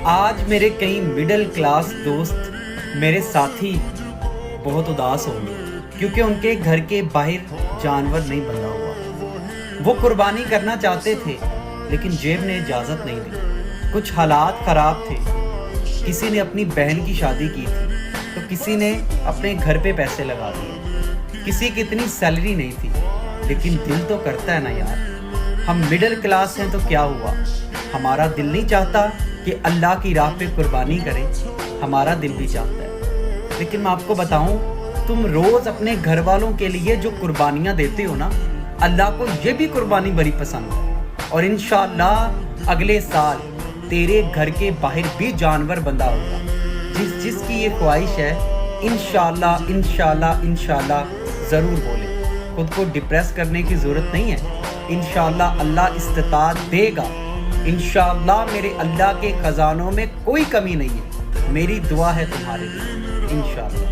آج میرے کئی مڈل کلاس دوست میرے ساتھی بہت اداس ہوں گے کیونکہ ان کے گھر کے باہر جانور نہیں بندھا ہوا۔ وہ قربانی کرنا چاہتے تھے لیکن جیب نے اجازت نہیں دی۔ کچھ حالات خراب تھے، کسی نے اپنی بہن کی شادی کی تھی تو کسی نے اپنے گھر پہ پیسے لگا دیے، کسی کی اتنی سیلری نہیں تھی، لیکن دل تو کرتا ہے نا یار۔ ہم مڈل کلاس ہیں تو کیا ہوا، ہمارا دل نہیں چاہتا کہ اللہ کی راہ پہ قربانی کریں، ہمارا دل بھی چاہتا ہے۔ لیکن میں آپ کو بتاؤں، تم روز اپنے گھر والوں کے لیے جو قربانیاں دیتے ہو نا، اللہ کو یہ بھی قربانی بڑی پسند ہے، اور انشاءاللہ اگلے سال تیرے گھر کے باہر بھی جانور بندھا ہوگا۔ جس کی یہ خواہش ہے، انشاءاللہ انشاءاللہ انشاءاللہ ضرور بولے۔ خود کو ڈپریس کرنے کی ضرورت نہیں ہے، انشاءاللہ اللہ استطاعت دے گا۔ انشاءاللہ میرے اللہ کے خزانوں میں کوئی کمی نہیں ہے۔ میری دعا ہے تمہارے لیے، انشاءاللہ۔